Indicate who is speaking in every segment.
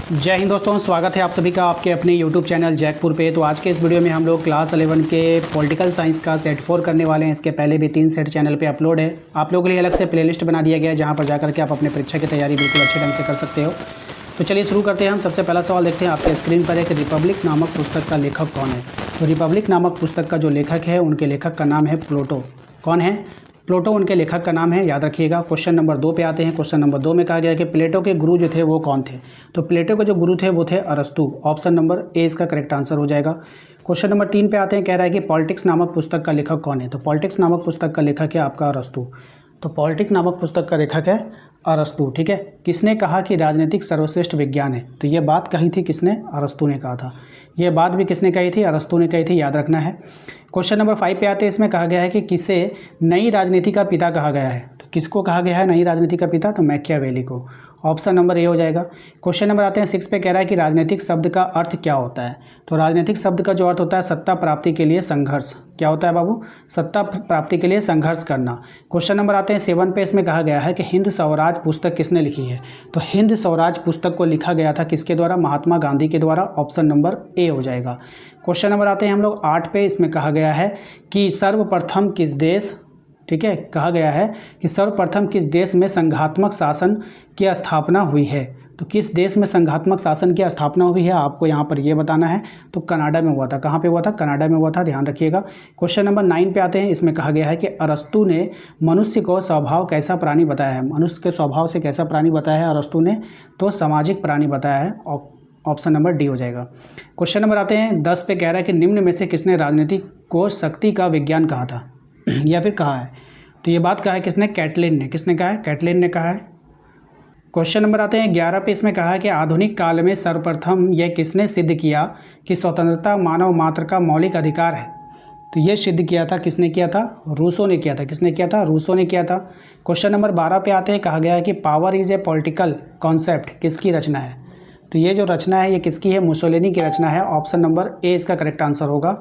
Speaker 1: जय हिंद दोस्तों, स्वागत है आप सभी का आपके अपने YouTube चैनल जैकपुर पे। तो आज के इस वीडियो में हम लोग क्लास 11 के पॉलिटिकल साइंस का सेट 4 करने वाले हैं। इसके पहले भी 3 सेट चैनल पे अपलोड है। आप लोगों के लिए अलग से प्लेलिस्ट बना दिया गया है जहाँ पर जाकर के आप अपने परीक्षा की तैयारी बिल्कुल अच्छे ढंग से कर सकते हो। तो चलिए शुरू करते हैं। हम सबसे पहला सवाल देखते हैं। आपके स्क्रीन पर एक रिपब्लिक नामक पुस्तक का लेखक कौन है। तो रिपब्लिक नामक पुस्तक का जो लेखक है उनके लेखक का नाम है प्लेटो। कौन है? प्लेटो उनके लेखक का नाम है, याद रखिएगा। क्वेश्चन नंबर 2 पे आते हैं। क्वेश्चन नंबर 2 में कहा गया कि प्लेटो के गुरु जो थे वो कौन थे। तो प्लेटो के जो गुरु थे वो थे अरस्तु। ऑप्शन नंबर ए इसका करेक्ट आंसर हो जाएगा। क्वेश्चन नंबर 3 पे आते हैं। कह रहा है कि पॉलिटिक्स नामक पुस्तक का लेखक कौन है। तो पॉलिटिक्स नामक पुस्तक का लेखक है आपका अरस्तु। तो पॉलिटिक्स नामक पुस्तक का लेखक है अरस्तु, ठीक है। किसने कहा कि राजनीतिक सर्वश्रेष्ठ विज्ञान है। तो ये बात कही थी किसने? अरस्तु ने कहा था। ये बात भी किसने कही थी? अरस्तु ने कही थी, याद रखना है। क्वेश्चन नंबर 5 पे आते हैं। इसमें कहा गया है कि किसे नई राजनीति का पिता कहा गया है। तो किसको कहा गया है नई राजनीति का पिता? तो मैकियावेली को। ऑप्शन नंबर ए हो जाएगा। क्वेश्चन नंबर आते हैं 6 पे। कह रहा है कि राजनीतिक शब्द का अर्थ क्या होता है। तो राजनीतिक शब्द का जो अर्थ होता है सत्ता प्राप्ति के लिए संघर्ष। क्या होता है बाबू? सत्ता प्राप्ति के लिए संघर्ष करना। क्वेश्चन नंबर आते हैं 7 पे। इसमें कहा गया है कि हिंद स्वराज पुस्तक किसने लिखी है। तो हिंद स्वराज पुस्तक को लिखा गया था किसके द्वारा? महात्मा गांधी के द्वारा। ऑप्शन नंबर ए हो जाएगा। क्वेश्चन नंबर आते हैं हम लोग 8 पे। इसमें कहा गया है कि सर्वप्रथम किस देश, ठीक है, कहा गया है कि सर्वप्रथम किस देश में संघात्मक शासन की स्थापना हुई है। तो किस देश में संघात्मक शासन की स्थापना हुई है आपको यहाँ पर ये बताना है। तो कनाडा में हुआ था। कहाँ पे हुआ था? कनाडा में हुआ था, ध्यान रखिएगा। क्वेश्चन नंबर 9 पे आते हैं। इसमें कहा गया है कि अरस्तु ने मनुष्य को स्वभाव कैसा प्राणी बताया है। मनुष्य के स्वभाव से कैसा प्राणी बताया है अरस्तु ने? तो सामाजिक प्राणी बताया है। ऑप्शन नंबर डी हो जाएगा। क्वेश्चन नंबर आते हैं 10 पे। कह रहा है कि निम्न में से किसने राजनीति को शक्ति का विज्ञान कहा था या फिर कहा है। तो ये बात कहा है किसने? कैटलिन ने। किसने कहा है? कैटलिन ने कहा है। क्वेश्चन नंबर आते हैं 11 पे। इसमें कहा है कि आधुनिक काल में सर्वप्रथम यह किसने सिद्ध किया कि स्वतंत्रता मानव मात्र का मौलिक अधिकार है। तो ये सिद्ध किया था किसने किया था? रूसो ने किया था। किसने किया था? रूसो ने किया था। क्वेश्चन नंबर 12 पे आते हैं। कहा गया है कि power is a political concept किसकी रचना है। तो ये जो रचना है ये किसकी है? मुसोलिनी की रचना है। ऑप्शन नंबर ए इसका करेक्ट आंसर होगा।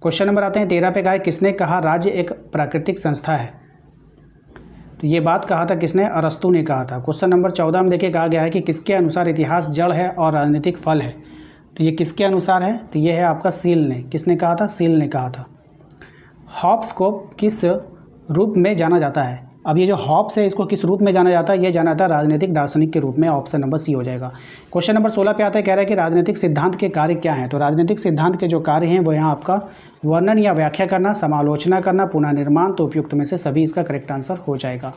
Speaker 1: क्वेश्चन नंबर आते हैं 13 पे। कहा है किसने कहा राज्य एक प्राकृतिक संस्था है। तो ये बात कहा था किसने? अरस्तु ने कहा था। क्वेश्चन नंबर 14 में देखिए कहा गया है कि किसके अनुसार इतिहास जड़ है और राजनीतिक फल है। तो ये किसके अनुसार है? तो ये है आपका सील ने। किसने कहा था? सील ने कहा था। हॉब्स को किस रूप में जाना जाता है। अब ये जो हॉब्स है इसको किस रूप में जाना जाता है? ये जाना जाता है राजनीतिक दार्शनिक के रूप में। ऑप्शन नंबर सी हो जाएगा। क्वेश्चन नंबर 16 पे आता है। कह रहा है कि राजनीतिक सिद्धांत के कार्य क्या हैं। तो राजनीतिक सिद्धांत के जो कार्य हैं वो यहाँ आपका वर्णन या व्याख्या करना, समालोचना करना, पुनः निर्माण। तो उपयुक्त में से सभी इसका करेक्ट आंसर हो जाएगा।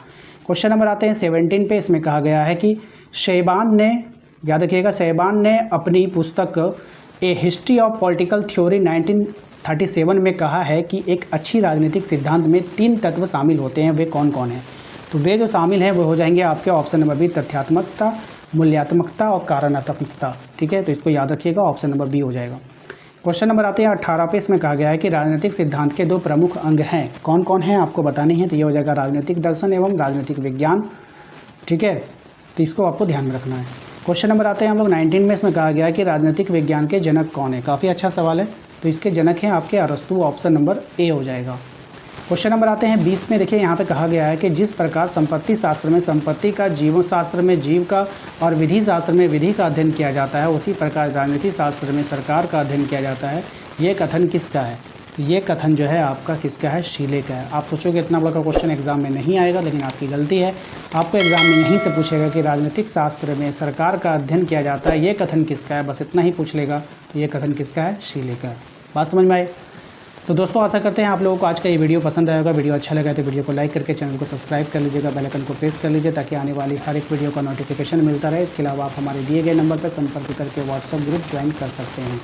Speaker 1: क्वेश्चन नंबर आते हैं 17 पे। इसमें कहा गया है कि शैबान ने, याद रखिएगा, शैबान ने अपनी पुस्तक ए हिस्ट्री ऑफ पॉलिटिकल थ्योरी 1937 में कहा है कि एक अच्छी राजनीतिक सिद्धांत में 3 तत्व शामिल होते हैं। वे कौन कौन हैं? तो वे जो शामिल हैं वो हो जाएंगे आपके ऑप्शन नंबर बी, तथ्यात्मकता, मूल्यात्मकता और कारणात्मकता, ठीक है। तो इसको याद रखिएगा, ऑप्शन नंबर बी हो जाएगा। क्वेश्चन नंबर आते हैं 18 पे। इसमें कहा गया है कि राजनीतिक सिद्धांत के 2 प्रमुख अंग हैं। कौन कौन हैं आपको बताने हैं। तो ये हो जाएगा राजनीतिक दर्शन एवं राजनीतिक विज्ञान, ठीक है। तो इसको आपको ध्यान में रखना है। क्वेश्चन नंबर आते हैं हम लोग 19 में। इसमें कहा गया है कि राजनीतिक विज्ञान के जनक कौन है। काफ़ी अच्छा सवाल है। तो इसके जनक हैं आपके अरस्तु। ऑप्शन नंबर ए हो जाएगा। क्वेश्चन नंबर आते हैं 20 में। देखिए यहाँ पे कहा गया है कि जिस प्रकार संपत्ति शास्त्र में संपत्ति का, जीवन शास्त्र में जीव का और विधि शास्त्र में विधि का अध्ययन किया जाता है, उसी प्रकार राजनीति शास्त्र में सरकार का अध्ययन किया जाता है। ये कथन किसका है? तो ये कथन जो है आपका किसका है? शीले का है। आप सोचोगे इतना बड़ा क्वेश्चन एग्जाम में नहीं आएगा, लेकिन आपकी गलती है। आपको एग्जाम में यहीं से पूछेगा कि राजनीतिक शास्त्र में सरकार का अध्ययन किया जाता है, ये कथन किसका है, बस इतना ही पूछ लेगा। तो ये कथन किसका है? शीले का है। बात समझ में आई? तो दोस्तों आशा करते हैं आप लोगों को आज का ये वीडियो पसंद आएगा। वीडियो अच्छा लगा तो वीडियो को लाइक करके चैनल को सब्सक्राइब कर लीजिएगा, बेल आइकन को प्रेस कर लीजिए ताकि आने वाली हर एक वीडियो का नोटिफिकेशन मिलता रहे। इसके अलावा आप हमारे दिए गए नंबर पर संपर्क करके व्हाट्सएप ग्रुप ज्वाइन कर सकते हैं।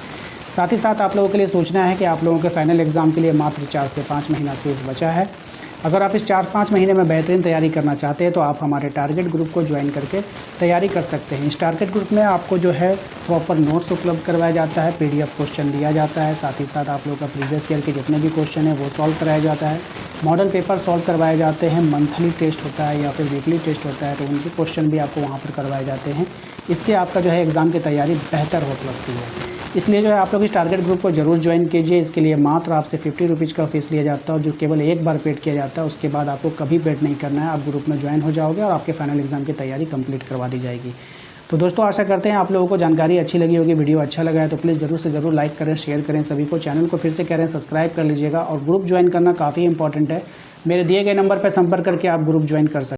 Speaker 1: साथ ही साथ आप लोगों के लिए सोचना है कि आप लोगों के फाइनल एग्जाम के लिए मात्र 4 से 5 महीना शेष बचा है। अगर आप इस 4-5 महीने में बेहतरीन तैयारी करना चाहते हैं तो आप हमारे टारगेट ग्रुप को ज्वाइन करके तैयारी कर सकते हैं। इस टारगेट ग्रुप में आपको जो है प्रॉपर नोट्स उपलब्ध करवाया जाता है, PDF क्वेश्चन दिया जाता है। साथ ही साथ आप लोगों का प्रीवियस ईयर के जितने भी क्वेश्चन है वो सॉल्व कराया जाता है। मॉडल पेपर सॉल्व करवाए जाते हैं। मंथली टेस्ट होता है या फिर वीकली टेस्ट होता है, तो उनके क्वेश्चन भी आपको वहाँ पर करवाए जाते हैं। इससे आपका जो है एग्ज़ाम की तैयारी बेहतर हो लगती है। इसलिए जो है आप लोग इस टारगेट ग्रुप को जरूर ज्वाइन कीजिए। इसके लिए मात्र आपसे 50 रुपीज़ का फीस लिया जाता है, जो केवल एक बार पेड किया जाता है। उसके बाद आपको कभी पेड नहीं करना है। आप ग्रुप में ज्वाइन हो जाओगे और आपके फाइनल एग्जाम की तैयारी कंप्लीट करवा दी जाएगी। तो दोस्तों आशा करते हैं आप लोगों को जानकारी अच्छी लगी होगी। वीडियो अच्छा लगा है तो प्लीज़ ज़रूर से ज़रूर लाइक करें, शेयर करें। सभी को चैनल को फिर से कह रहे हैं सब्सक्राइब कर लीजिएगा और ग्रुप ज्वाइन करना काफ़ी इंपॉर्टेंट है। मेरे दिए गए नंबर पर संपर्क करके आप ग्रुप ज्वाइन कर सकते हैं।